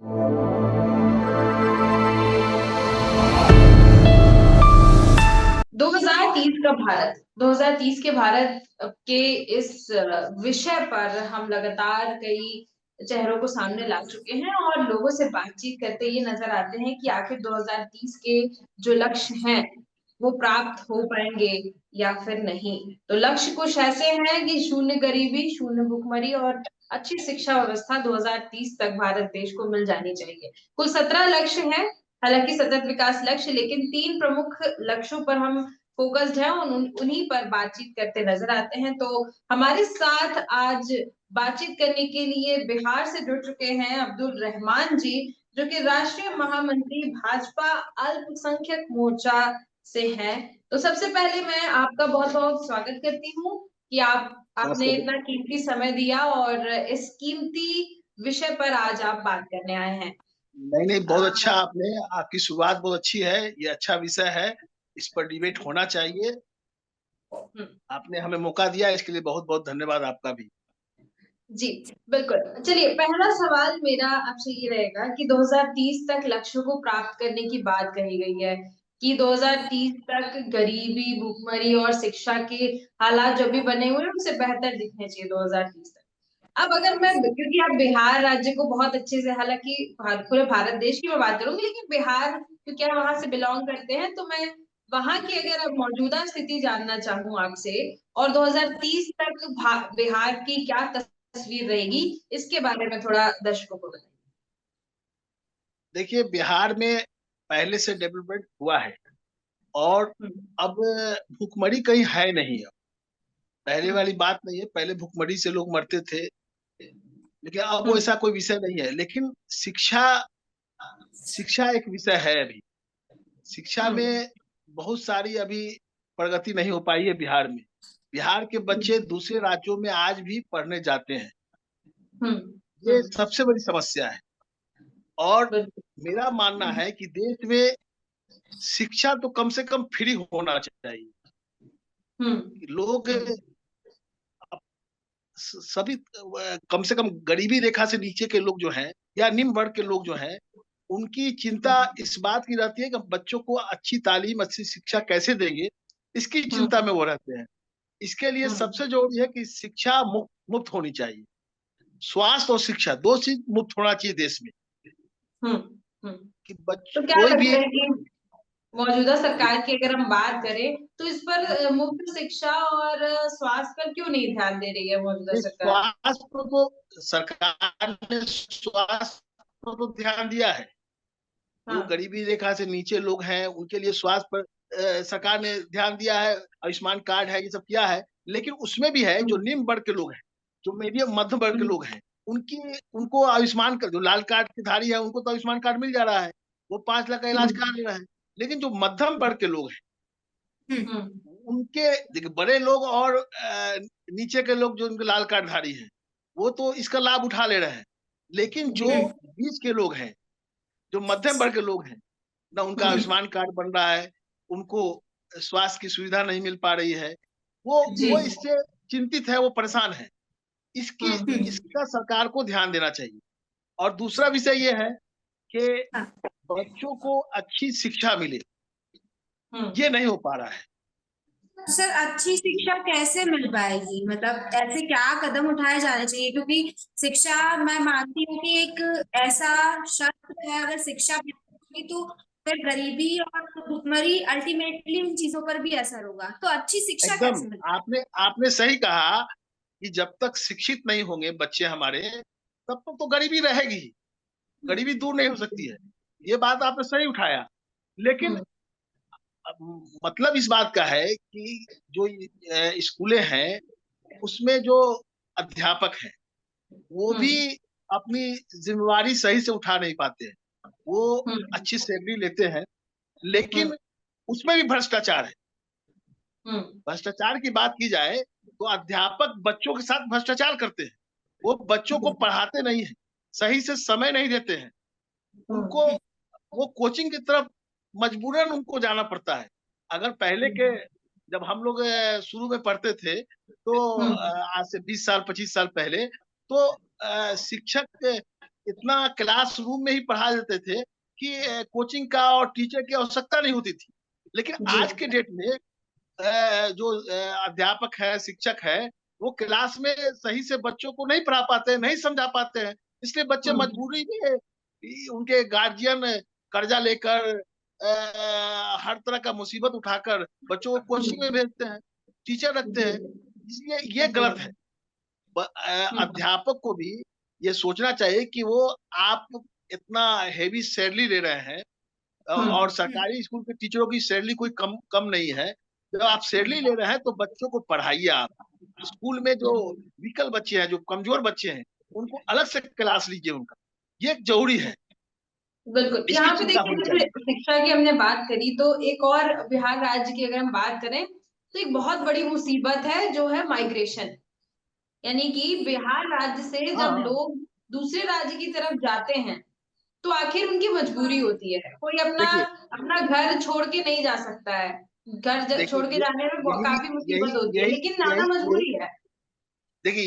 2030 के भारत के इस विषय पर हम लगातार कई चेहरों को सामने ला चुके हैं और लोगों से बातचीत करते ये नजर आते हैं कि आखिर 2030 के जो लक्ष्य हैं वो प्राप्त हो पाएंगे या फिर नहीं। तो लक्ष्य कुछ ऐसे हैं कि शून्य गरीबी, शून्य भुखमरी और अच्छी शिक्षा व्यवस्था 2030 तक भारत देश को मिल जानी चाहिए। कुल 17 लक्ष्य हैं, हालांकि सतत विकास लक्ष्य, लेकिन 3 प्रमुख लक्ष्यों पर हम फोकस्ड है, उन्हीं पर बातचीत करते नजर आते हैं। तो हमारे साथ आज बातचीत करने के लिए बिहार से जुड़ चुके हैं अब्दुल रहमान जी, जो कि राष्ट्रीय महामंत्री भाजपा अल्पसंख्यक मोर्चा से हैं। तो सबसे पहले मैं आपका बहुत बहुत स्वागत करती हूँ कि आपने नमस्ते। इतना कीमती समय दिया और इस कीमती विषय पर आज आप बात करने आए हैं। नहीं, नहीं, बहुत अच्छा आपने आपकी शुरुआत बहुत अच्छी है। ये अच्छा विषय है, इस पर डिबेट होना चाहिए। आपने हमें मौका दिया, इसके लिए बहुत-बहुत धन्यवाद आपका भी। जी, बिल्कुल। चलिए, पहला सवाल मेरा आपसे ये रहेगा कि 2030 तक लक्ष्यों को प्राप्त करने की बात कही गई है कि 2030 तक गरीबी, भुखमरी और शिक्षा के हालात जो भी बने हुए हैं, उनसे बेहतर दिखने चाहिए 2030 तक। अब अगर मैं, क्योंकि आप बिहार राज्य को बहुत अच्छे से, हालाँकि पूरे भारत देश की मैं बात करूँगी, लेकिन बिहार क्योंकि आप वहाँ से बिलॉन्ग करते हैं, तो मैं वहाँ की अगर मौजूदा स्थिति जानना चाहूँ आपसे और 2030 तक बिहार की क्या तस्वीर रहेगी, इसके बारे में थोड़ा दर्शकों को बताइए। देखिए, बिहार में पहले से डेवलपमेंट हुआ है और हुँ, अब भुखमरी कहीं है नहीं अब। पहले हुँ, वाली बात नहीं है, पहले भुखमरी से लोग मरते थे, लेकिन अब हुँ, वैसा कोई विषय नहीं है। लेकिन शिक्षा शिक्षा एक विषय है अभी। शिक्षा हुँ, में बहुत सारी अभी प्रगति नहीं हो पाई है बिहार में। बिहार के बच्चे दूसरे राज्यों में आज भी पढ़ने जाते हैं। हुँ, ये हुँ, सबसे बड़ी समस्या है और बिल्कुल। मेरा मानना है कि देश में शिक्षा तो कम से कम फ्री होना चाहिए। हुँ, लोग हुँ, सभी कम से कम गरीबी रेखा से नीचे के लोग जो हैं या निम्न वर्ग के लोग जो हैं, उनकी चिंता इस बात की रहती है कि बच्चों को अच्छी तालीम, अच्छी शिक्षा कैसे देंगे, इसकी हुँ, चिंता में वो रहते हैं। इसके लिए हुँ, सबसे जरूरी है कि शिक्षा मुफ्त होनी चाहिए। स्वास्थ्य और शिक्षा 2 चीज़ मुफ्त होना चाहिए देश में, हुँ, हुँ। कि बच तो क्या कोई भी लगता है कि मौजूदा सरकार की अगर हम बात करें, तो इस पर मुफ्त शिक्षा और स्वास्थ्य पर क्यों नहीं ध्यान दे रही है मौजूदा ये सरकार? स्वास्थ्य पर तो सरकार ने स्वास्थ्य पर तो ध्यान दिया है। जो हाँ, गरीबी रेखा से नीचे लोग हैं, उनके लिए स्वास्थ्य पर सरकार ने ध्यान दिया है, आयुष्मान कार्ड है, ये सब किया है। लेकिन उसमें भी है हुँ, जो निम्न वर्ग के लोग हैं, जो मीडियम मध्यम वर्ग के हुँ, लोग हैं, उनकी उनको आयुष्मान का जो लाल कार्ड के धारी है, उनको तो आयुष्मान कार्ड मिल जा रहा है। वो 5 लाख का हुँ, इलाज करा ले रहे हैं। लेकिन जो मध्यम वर्ग के लोग हैं, हुँ, उनके देखिए बड़े लोग और नीचे के लोग जो उनके लाल कार्ड धारी हैं, वो तो इसका लाभ उठा ले रहे हैं। लेकिन जी, जो बीच के लोग हैं, जो मध्यम वर्ग के लोग हैं, ना उनका हुँ, आयुष्मान कार्ड बन रहा है, उनको स्वास्थ्य की सुविधा नहीं मिल पा रही है। वो जी, वो इससे चिंतित है, वो परेशान है। इसकी हुँ, इसका सरकार को ध्यान देना चाहिए। और दूसरा विषय ये है कि हाँ, बच्चों को अच्छी शिक्षा मिले, हुँ। ये नहीं हो पा रहा है। सर अच्छी शिक्षा कैसे मिल पाएगी? मतलब ऐसे क्या कदम उठाए जाने चाहिए? क्योंकि शिक्षा मैं मानती हूँ कि एक ऐसा शर्त है, अगर शिक्षा मिलेगी तो फिर गरीबी और भुखमरी अल्टीमेटली इन चीजों पर भी असर होगा। तो अच्छी शिक्षा एकदम कैसे मिले? आपने आपने सही कहा कि जब तक शिक्षित नहीं होंगे बच्चे हमारे, तब तक तो गरीबी रहेगी ही। गरीबी दूर नहीं हो सकती है। ये बात आपने सही उठाया। लेकिन हुँ, मतलब इस बात का है कि जो स्कूलें हैं, उसमें जो अध्यापक हैं, वो हुँ, भी अपनी ज़िम्मेवारी सही से उठा नहीं पाते हैं। वो हुँ, अच्छी सैलरी लेते हैं, हुँ, लेकिन उसमें भी भ्रष्टाचार है। हुँ, भ्रष्टाचार की बात की जाए, तो अध्यापक बच्चों के साथ भ्रष्टाचार करते हैं। वो बच्चों को पढ़ाते नहीं हैं, सही से समय नहीं देते हैं। उनको हुँ, वो कोचिंग की तरफ मजबूरन उनको जाना पड़ता है। अगर पहले के जब हम लोग शुरू में पढ़ते थे, तो हुँ, आज से 20 साल, 25 साल पहले, तो शिक्षक इतना क्लासरूम में ही पढ़ा देते थे कि कोचिंग का और टीचर की आवश्यकता नहीं होती थी। लेकिन आज के डेट में जो अध्यापक है, शिक्षक है, वो क्लास में सही से बच्चों को नहीं पढ़ा पाते हैं, नहीं समझा पाते हैं। इसलिए बच्चे मजबूरी में उनके गार्जियन कर्जा लेकर हर तरह का मुसीबत उठाकर बच्चों को कोचिंग में भेजते हैं, टीचर रखते हैं। इसलिए ये गलत है। अध्यापक को भी ये सोचना चाहिए कि वो आप इतना हेवी सैलरी ले रहे हैं और सरकारी स्कूल के टीचरों की सैलरी कोई कम कम नहीं है। जब आप सैलरी ले रहे हैं तो बच्चों को पढ़ाइए आप। स्कूल में जो वीकल बच्चे हैं, जो कमजोर बच्चे हैं, उनको अलग से क्लास लीजिए उनका। ये जरूरी है। बिल्कुल। इसकी यहाँ पे चिंता देखिए, होनी जैसे चाहिए। शिक्षा की हमने बात करी, तो एक और बिहार राज्य की अगर हम बात करें, तो एक बहुत बड़ी मुसीबत है जो है माइग्रेशन। यानी कि बिहार राज्य से जब हाँ, लोग दूसरे राज्य की तरफ जाते हैं, तो आखिर उनकी मजबूरी होती है। कोई अपना देखिए अपना घर छोड़ के नहीं जा सकता है। देखिए छोड़ के जाने में यही काफी यही मुसीबत होती है, यही लेकिन यही जाना यही मजबूरी है। देखिए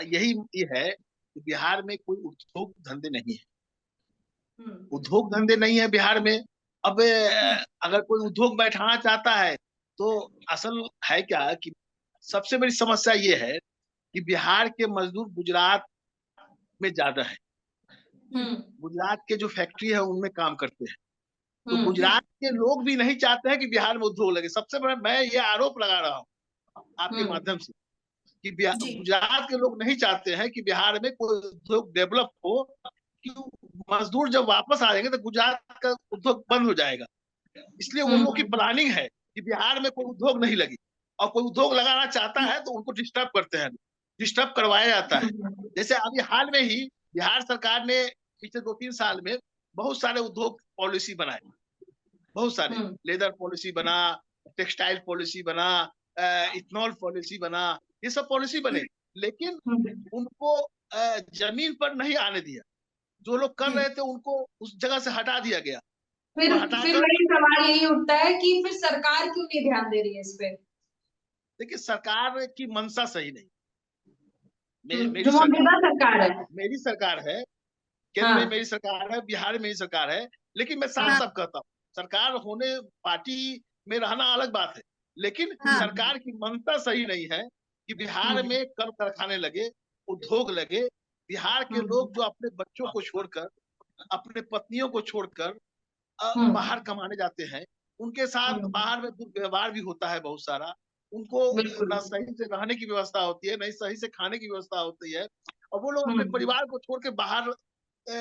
यही ये है कि बिहार में कोई उद्योग धंधे नहीं है। हम्म। उद्योग धंधे नहीं है बिहार में। अब अगर कोई उद्योग बैठाना चाहता है तो असल है क्या कि सबसे बड़ी समस्या ये है कि बिहार के मजदूर गुजरात में ज्यादा है। हम्म। गुजरात के जो फैक्ट्री है उनमें काम करते हैं। तो हम्म। गुजरात के लोग भी नहीं चाहते हैं कि बिहार में उद्योग लगे। सबसे बड़ा मैं ये आरोप लगा रहा हूँ आपके हम्म। माध्यम से कि जी। गुजरात के लोग नहीं चाहते हैं कि बिहार में कोई उद्योग डेवलप हो। कि मजदूर जब वापस आ जाएंगे तो गुजरात का उद्योग बंद हो जाएगा। इसलिए उन लोगों की प्लानिंग है कि बिहार में कोई उद्योग नहीं लगे। और कोई उद्योग लगाना चाहता है तो उनको डिस्टर्ब करते हैं, डिस्टर्ब करवाया जाता है। जैसे अभी हाल में ही बिहार सरकार ने पिछले 2-3 साल में बहुत सारे उद्योग पॉलिसी बनाए। बहुत सारे लेदर पॉलिसी बना, टेक्सटाइल पॉलिसी बना, इथनॉल पॉलिसी बना, ये सब पॉलिसी बने। लेकिन उनको जमीन पर नहीं आने दिया। जो लोग कर रहे थे उनको उस जगह से हटा दिया गया। फिर और फिर हटाकर वही सवाल यही उठता है कि फिर सरकार क्यों नहीं ध्यान दे रही है इस पे। देखिए सरकार की मंशा सही नहीं। मेरी जो सरकार मौजूदा सरकार है। मेरी सरकार है, केंद्र में हाँ। मेरी सरकार है, बिहार में मेरी सरकार है। लेकिन मैं साफ हाँ। साफ कहता हूँ, सरकार होने पार्टी में रहना अलग बात है। लेकिन हाँ। सरकार की मंशा सही नहीं है कि बिहार में कल कारखाने लगे, उद्योग लगे। बिहार के लोग जो अपने बच्चों को छोड़कर, अपने पत्नियों को छोड़कर बाहर कमाने जाते हैं, उनके साथ बाहर में दुर्व्यवहार भी होता है बहुत सारा। उनको बिल्कुल। ना सही से रहने की व्यवस्था होती है, नहीं सही से खाने की व्यवस्था होती है। और वो लोग अपने परिवार को छोड़ के बाहर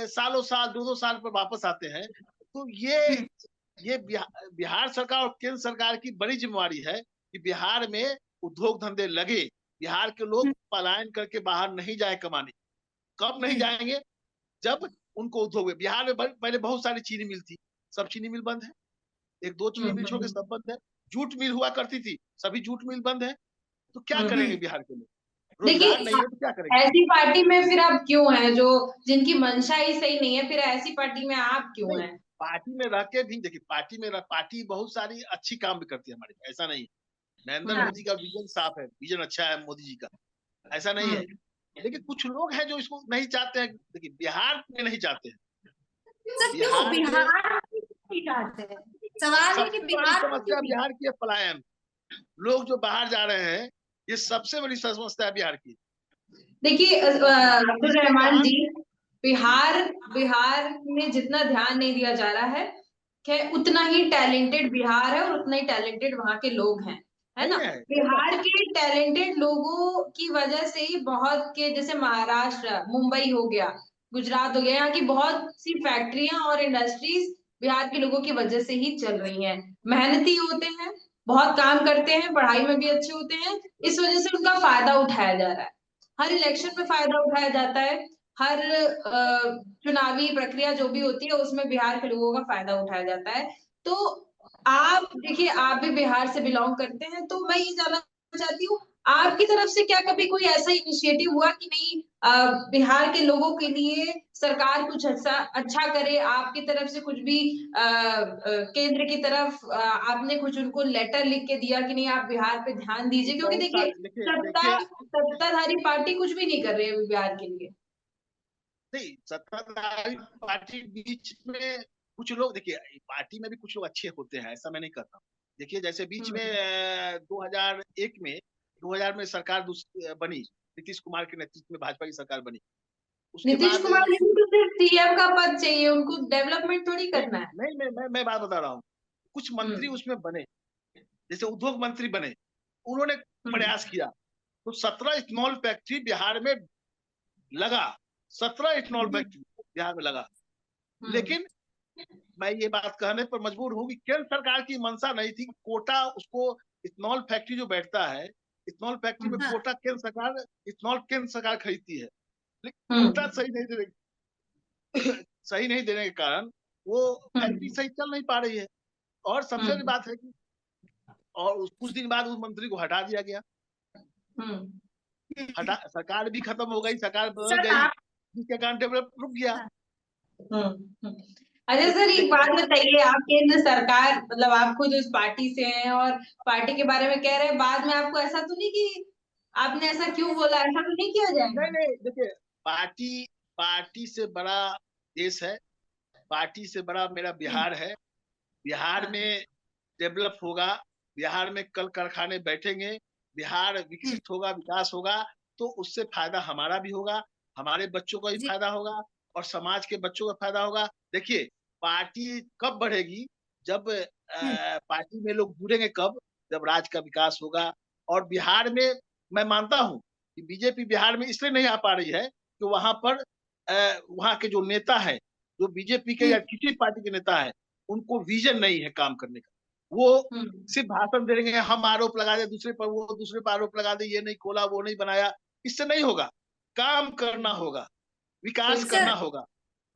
सालों साल, 2-2 साल पर वापस आते हैं। तो ये बिहार सरकार और केंद्र सरकार की बड़ी जिम्मेवारी है कि बिहार में उद्योग धंधे लगे। बिहार के लोग पलायन करके बाहर नहीं जाए कमाने। कब नहीं जाएंगे? जब उनको उद्योग, बिहार में पहले बहुत सारी चीनी मिल थी, सब चीनी मिल बंद है। 1-2 चीनी मिल छोड़ के सब बंद है। जूट मिल हुआ करती थी, सभी जूट मिल बंद है। तो क्या करेंगे बिहार के लोग? रोजगार नहीं देखिए, है तो क्या करेंगे? ऐसी पार्टी में फिर आप क्यों हैं, जो जिनकी मंशा ही सही नहीं है, फिर ऐसी पार्टी में आप क्यों नहीं, हैं? पार्टी में रह के भी देखिए, पार्टी बहुत सारी अच्छी काम भी करती है हमारे, ऐसा नहीं है। नरेंद्र हाँ। मोदी का विजन साफ है, विजन अच्छा है मोदी जी का, ऐसा नहीं है। लेकिन कुछ लोग हैं जो इसको नहीं चाहते हैं। देखिए बिहार में नहीं चाहते हैं। सर क्यों बिहार में बिहार में नहीं जाते हैं? सवाल है कि सबसे बड़ी बिहार में क्यों समस्या नहीं बिहार की है पलायन। लोग जो बाहर जा रहे हैं, ये सबसे बड़ी समस्या है बिहार की। देखिए, अब्दुल इसके रहमान कारण जी, बिहार बिहार में जितना ध्यान नहीं दिया जा रहा है, क्या उतना ही टैलेंटेड बिहार है और उतना ही टैलेंटेड वहां के लोग हैं, है नहीं ना। है, सही बात बिहार है। के टैलेंटेड लोगों की वजह से ही बहुत के, जैसे महाराष्ट्र, मुंबई हो गया, गुजरात हो गया, यहाँ की बहुत सी फैक्ट्रियां और इंडस्ट्रीज बिहार के लोगों की वजह से ही चल रही हैं। मेहनती होते हैं, बहुत काम करते हैं, पढ़ाई में भी अच्छे होते हैं, इस वजह से उनका फायदा उठाया जा रहा है। हर इलेक्शन में फायदा उठाया जाता है। हर चुनावी प्रक्रिया जो भी होती है उसमें बिहार के लोगों का फायदा उठाया जाता है। तो आप देखिए, आप भी बिहार से बिलोंग करते हैं, तो मैं ये जानना चाहती हूँ, आपकी तरफ से क्या कभी कोई ऐसा इनिशिएटिव हुआ कि नहीं, बिहार के लोगों के लिए सरकार कुछ अच्छा अच्छा करे, आपकी तरफ से कुछ भी केंद्र की तरफ आपने कुछ उनको लेटर लिख के दिया कि नहीं, आप बिहार पे ध्यान दीजिए, क्योंकि बहुत देखिए, सारे देखिए देखिए सत्ताधारी पार्टी कुछ भी नहीं कर रही है अभी बिहार के लिए। नहीं, सत्ताधारी पार्टी बीच में कुछ लोग, देखिए पार्टी में भी कुछ लोग अच्छे होते हैं, ऐसा मैं नहीं कहता। देखिए जैसे बीच में 2001 में 2000 में सरकार बनी, नीतीश कुमार के नेतृत्व में भाजपा की सरकार बनी। उसके नीतीश बाद कुमार जी को सिर्फ सीएम का पद चाहिए, उनको डेवलपमेंट थोड़ी नहीं करना है। नहीं मैं बात बता रहा हूँ, कुछ मंत्री उसमें बने, जैसे उद्योग मंत्री बने, उन्होंने प्रयास किया, तो 17 इथेनॉल फैक्ट्री बिहार में लगा, 17 इथेनॉल फैक्ट्री बिहार में लगा। लेकिन मैं ये बात कहने पर मजबूर हूँ कि केंद्र सरकार की मंशा नहीं थी कोटा, उसको इथेनॉल फैक्ट्री जो बैठता है, इथेनॉल फैक्ट्री में कोटा केंद्र सरकार, इथेनॉल केंद्र सरकार खरीदती है, लेकिन कोटा सही नहीं देने के कारण वो फैक्ट्री सही चल नहीं पा रही है। और सबसे बड़ी बात है कि और कुछ दिन बाद उस मंत्री को हटा दिया गया, सरकार भी खत्म हो गई, सरकार बदल सर गई, आप जिसके कारण डेवलप रुक गया। अच्छा सर, एक बात बताइए, आप केंद्र सरकार, मतलब आप खुद उस पार्टी से हैं और पार्टी के बारे में कह रहे हैं, बाद में आपको ऐसा तो नहीं कि आपने ऐसा क्यों बोला, ऐसा तो नहीं किया जाएगा? नहीं देखिए, पार्टी पार्टी से बड़ा देश है, पार्टी से बड़ा मेरा बिहार है। बिहार में डेवलप होगा, बिहार में कल कारखाने बैठेंगे, बिहार विकसित होगा, विकास होगा, तो उससे फायदा हमारा भी होगा, हमारे बच्चों का भी जी फायदा होगा और समाज के बच्चों का फायदा होगा। देखिए पार्टी कब बढ़ेगी, जब पार्टी में लोग जुड़ेंगे, कब, जब राज्य का विकास होगा। और बिहार में मैं मानता हूं कि बीजेपी बिहार में इसलिए नहीं आ पा रही है कि वहां पर वहां के जो नेता है, जो बीजेपी के या किसी पार्टी के नेता है, उनको विजन नहीं है काम करने का। वो सिर्फ भाषण दे रहे हैं, हम आरोप लगा दे दूसरे पर, वो दूसरे पर आरोप लगा दे, ये नहीं खोला, वो नहीं बनाया, इससे नहीं होगा। काम करना होगा, विकास सर करना होगा,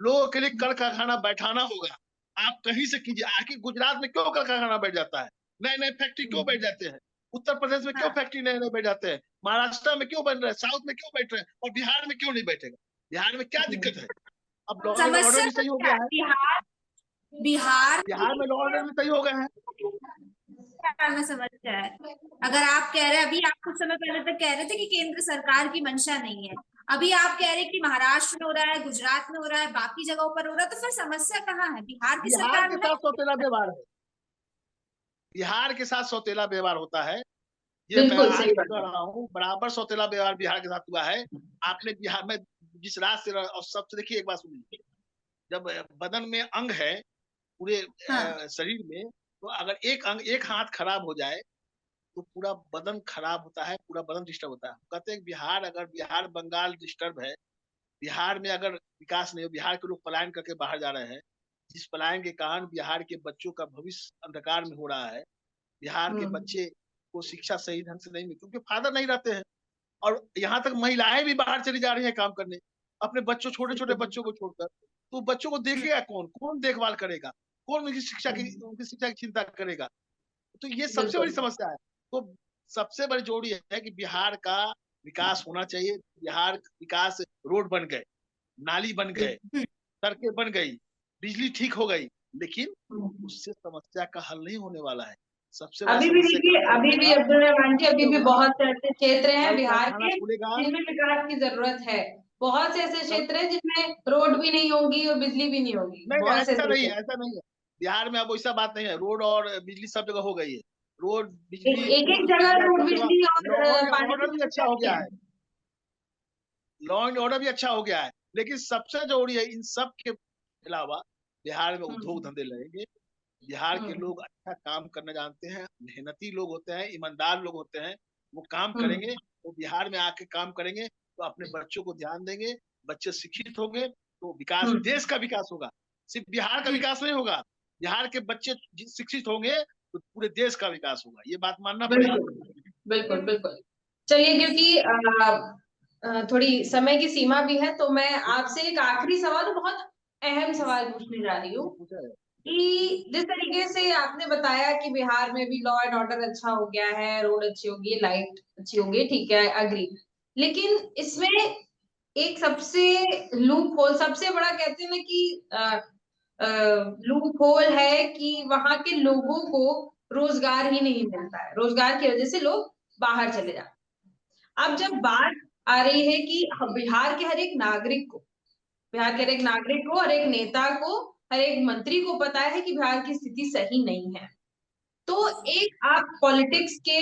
लोगों के लिए कल कारखाना बैठाना होगा। आप कहीं से कीजिए, आखिर गुजरात में क्यों कल कारखाना बैठ जाता है, नए नए फैक्ट्री क्यों बैठ जाते हैं, उत्तर प्रदेश में क्यों फैक्ट्री नए नए बैठ जाते हैं, महाराष्ट्र में क्यों बन रहे हैं, साउथ में क्यों बैठ रहे हैं, और बिहार में क्यों नहीं बैठेगा? बिहार में क्या दिक्कत है? अब लॉ एंड ऑर्डर समस्या भी तो सही हो क्या गया है? है, बिहार बिहार में लॉ ऑर्डर भी सही हो गए हैं। में समस्या है। अगर आप कह रहे हैं, अभी आप कुछ समय पहले तक कह रहे थे कि केंद्र सरकार की मंशा नहीं है, अभी आप कह रहे हैं कि महाराष्ट्र में हो रहा है, गुजरात में हो रहा है, बाकी जगहों पर हो रहा है, तो फिर समस्या कहाँ है? बिहार की बिहार सरकार के में साथ सौतेला नहीं। व्यवहार है, बिहार के साथ सौतेला व्यवहार होता है, ये मैं बिल्कुल आज सही भी बात कह है। रहा हूँ, बराबर सौतेला व्यवहार बिहार के साथ हुआ है। आपने बिहार में जिस राज्य से और सबसे, देखिए एक बात सुनिए, जब बदन में अंग है पूरे शरीर में, तो अगर एक अंग, एक हाथ खराब हो जाए तो पूरा बदन खराब होता है, पूरा बदन डिस्टर्ब होता है। कहते हैं बिहार, अगर बिहार बंगाल डिस्टर्ब है, बिहार में अगर विकास नहीं हो, बिहार के लोग पलायन करके बाहर जा रहे हैं, जिस पलायन के कारण बिहार के बच्चों का भविष्य अंधकार में हो रहा है, बिहार के बच्चे को शिक्षा सही ढंग से नहीं मिलती, क्योंकि फादर नहीं रहते हैं। और यहाँ तक महिलाएं भी बाहर चली जा रही हैं काम करने, अपने बच्चों, छोटे छोटे बच्चों को छोड़कर। तो बच्चों को देखेगा कौन, कौन देखभाल करेगा, कौन उनकी शिक्षा की चिंता करेगा? तो ये सबसे बड़ी बिल्कुल समस्या है। तो सबसे बड़ी जोड़ी है कि बिहार का विकास होना चाहिए। बिहार विकास, रोड बन गए, नाली बन गए, सड़कें बन गई, बिजली ठीक हो गई, लेकिन उससे समस्या का हल नहीं होने वाला है। सबसे बड़ा अभी भी समस्या का देखिए, हल अभी भी होगा, अब्दुल रहमान जी, अभी भी होगा, बहुत से ऐसे क्षेत्र हैं कल बिहार कारखाना के खुलेगा। जिनमें विकास की जरूरत है। बहुत से ऐसे कल क्षेत्र हैं जिनमें रोड भी नहीं होगी और बिजली भी नहीं होगी, नहीं, बहुत से ऐसा ऐसे नहीं है, क्षेत्र। ऐसा नहीं है। बिहार में अब वैसा बात नहीं है, रोड और बिजली सब जगह हो गई है, रोड, एक बिजली, एक, एक पुल जगह या रोड, सब जगह। बिजली और लॉ एंड पानी की ऑर्डर भी अच्छा समस्या हो नहीं गया है। है, लॉ एंड ऑर्डर भी अच्छा हो गया है। लेकिन सबसे जरूरी है, इन सब के अलावा बिहार में उद्योग धंधे लगेंगे। बिहार के हम्म लोग अच्छा काम करना जानते हैं, मेहनती लोग होते हैं, ईमानदार लोग होते हैं, वो काम हम्म करेंगे, वो बिहार में आके काम करेंगे, तो अपने बच्चों को ध्यान देंगे, बच्चे शिक्षित होंगे, तो विकास, हम्म देश का विकास होगा। सिर्फ बिहार का विकास नहीं होगा, बिहार के बच्चे शिक्षित होंगे तो पूरे देश का विकास होगा, ये बात मानना पड़ेगी। बिल्कुल बिल्कुल बिल्कुल। चलिए, क्योंकि थोड़ी समय की सीमा भी है, तो मैं आपसे एक आखिरी सवाल, और बहुत अहम सवाल पूछने जा रही हूँ कि जिस तरीके से आपने बताया कि बिहार में भी लॉ एंड ऑर्डर अच्छा हो गया है, रोड अच्छी होगी, लाइट अच्छी होगी, ठीक है, अग्री। लेकिन इसमें एक सबसे लूप होल, सबसे बड़ा कहते हैं ना कि लूप होल है कि वहां के लोगों को रोजगार ही नहीं मिलता है, रोजगार की वजह से लोग बाहर चले जाते हैं। अब जब बात आ रही है कि बिहार के हर एक नागरिक को बिहार के हर एक नागरिक को, हर एक नेता को, हर एक मंत्री को पता है कि बिहार की स्थिति सही नहीं है। तो एक आप पॉलिटिक्स के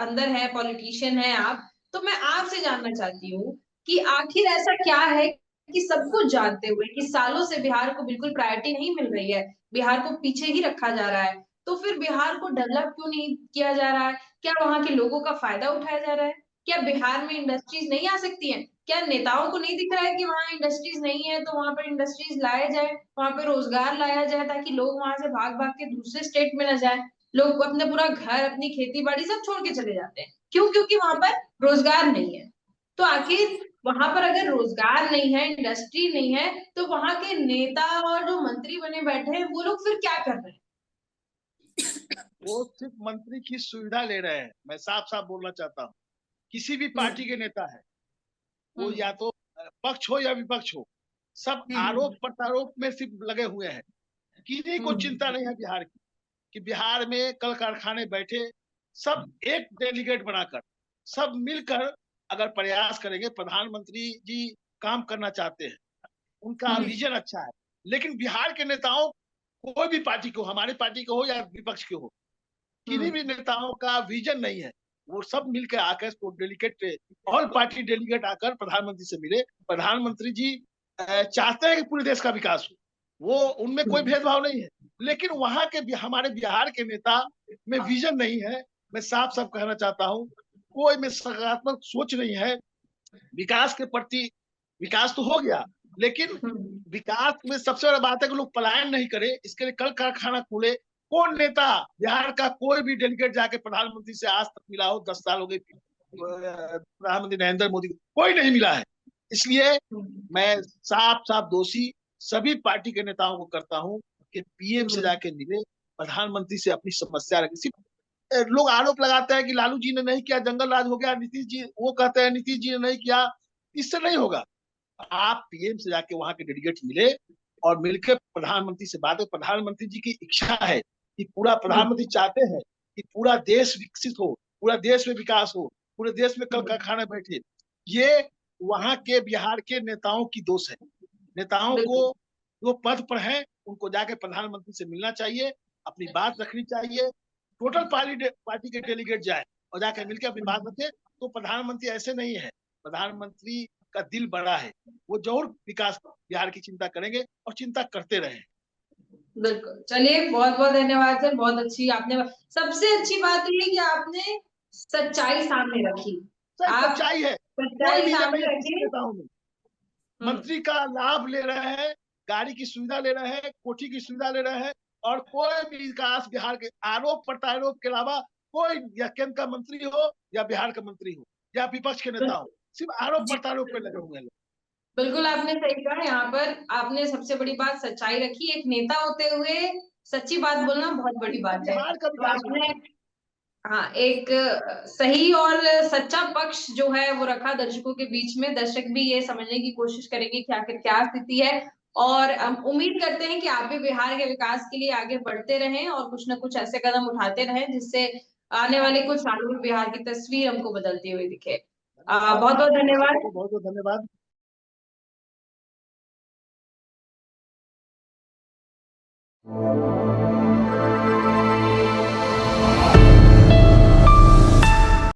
अंदर है, पॉलिटिशियन है आप, तो मैं आपसे जानना चाहती हूँ कि आखिर ऐसा क्या है कि सब कुछ जानते हुए कि सालों से बिहार को बिल्कुल प्रायोरिटी नहीं मिल रही है, बिहार को पीछे ही रखा जा रहा है, तो फिर बिहार को डेवलप क्यों नहीं किया जा रहा है? क्या वहां के लोगों का फायदा उठाया जा रहा है? क्या बिहार में इंडस्ट्रीज नहीं आ सकती हैं? क्या नेताओं को नहीं दिख रहा है कि वहाँ इंडस्ट्रीज नहीं है, तो वहां पर इंडस्ट्रीज लाया जाए, वहां पे रोजगार लाया जाए, ताकि लोग वहां से भाग भाग के दूसरे स्टेट में न जाए? लोग अपने पूरा घर, अपनी खेती बाड़ी सब छोड़ के चले जाते हैं, क्यों? क्योंकि वहां पर रोजगार नहीं है। तो आखिर वहां पर अगर रोजगार नहीं है, इंडस्ट्री नहीं है, तो वहां के नेता और जो मंत्री बने बैठे हैं वो लोग फिर क्या कर रहे हैं? वो सिर्फ मंत्री की सुविधा ले रहे हैं। मैं साफ साफ बोलना चाहता हूँ, किसी भी पार्टी के नेता है, वो या तो पक्ष हो या विपक्ष हो, सब आरोप प्रत्यारोप में सिर्फ लगे हुए हैं। किसी को चिंता नहीं है बिहार की, कि बिहार में कल कारखाने बैठे सब एक डेलीगेट बनाकर, सब मिलकर अगर प्रयास करेंगे। प्रधानमंत्री जी काम करना चाहते हैं, उनका विजन अच्छा है, लेकिन बिहार के नेताओं, कोई भी पार्टी को, हमारी पार्टी को हो या विपक्ष के हो, किसी भी नेताओं का विजन नहीं है। वो सब मिलकर आकर डेलीगेट, ऑल पार्टी डेलीगेट आकर प्रधानमंत्री से मिले। प्रधानमंत्री जी चाहते हैं कि पूरे देश का विकास हो, वो उनमें कोई भेदभाव नहीं है, लेकिन वहां के हमारे बिहार के नेता में विजन नहीं है। मैं साफ साफ कहना चाहता हूँ, कोई में सकारात्मक सोच नहीं है विकास के प्रति। विकास तो हो गया, लेकिन विकास में सबसे बड़ा बात है कि लोग पलायन नहीं करे, इसके लिए कल कारखाना खुले। कौन नेता बिहार का कोई भी डेलीगेट जाके प्रधानमंत्री से आज तक मिला हो? 10 साल हो गए प्रधानमंत्री नरेंद्र मोदी को, कोई नहीं मिला है। इसलिए मैं साफ साफ दोषी सभी पार्टी के नेताओं को करता हूं कि पीएम से जाके मिले, प्रधानमंत्री से अपनी समस्या रखे। सिर्फ लोग आरोप लगाते हैं कि लालू जी ने नहीं किया, जंगल राज हो गया, नीतीश जी, वो कहते हैं नीतीश जी ने नहीं किया। इससे नहीं होगा। आप पीएम से जाके वहां के डेलीगेट मिले और मिलकर प्रधानमंत्री से बात हो। प्रधानमंत्री जी की इच्छा है कि पूरा, प्रधानमंत्री चाहते हैं कि पूरा देश विकसित हो, पूरा देश में विकास हो, पूरे देश में कल कारखाने बैठे। ये वहां के बिहार के नेताओं की दोष है। नेताओं को जो पद पर है उनको जाके प्रधानमंत्री से मिलना चाहिए, अपनी बात रखनी चाहिए। टोटल पार्टी के डेलीगेट जाए और जाके मिलकर अपनी बात रखे। तो प्रधानमंत्री ऐसे नहीं है, प्रधानमंत्री का दिल बड़ा है, वो जरूर विकास बिहार की चिंता करेंगे और चिंता करते रहे। बिल्कुल, चलिए बहुत बहुत धन्यवाद सर, बहुत अच्छी आपने, सबसे अच्छी बात ये है कि आपने सच्चाई सामने रखी। आप सच्चाई है, कोई सच्चाई विजन नहीं सामने है किसी रखी। नेताओं में। मंत्री का लाभ ले रहे हैं, गाड़ी की सुविधा ले रहे हैं, कोठी की सुविधा ले रहे हैं, और कोई भी विकास बिहार के आरोप प्रत्यारोप के अलावा कोई, या केंद्र का मंत्री हो या बिहार का मंत्री हो या विपक्ष के नेता हो, सिर्फ आरोप प्रत्यारोप पे लगे हुए हैं। बिल्कुल आपने सही कहा, यहाँ पर आपने सबसे बड़ी बात सच्चाई रखी। एक नेता होते हुए सच्ची बात बोलना बहुत बड़ी बात है। बिहार का तो विकास आपने, हाँ, एक सही और सच्चा पक्ष जो है वो रखा दर्शकों के बीच में। दर्शक भी ये समझने की कोशिश करेंगे कि आखिर क्या स्थिति है, और हम उम्मीद करते हैं कि आप भी बिहार के विकास के लिए आगे बढ़ते रहें और कुछ न कुछ ऐसे कदम उठाते रहें जिससे आने वाले कुछ सालों में बिहार की तस्वीर हमको बदलती हुई दिखे। बहुत बहुत धन्यवाद। बहुत बहुत धन्यवाद।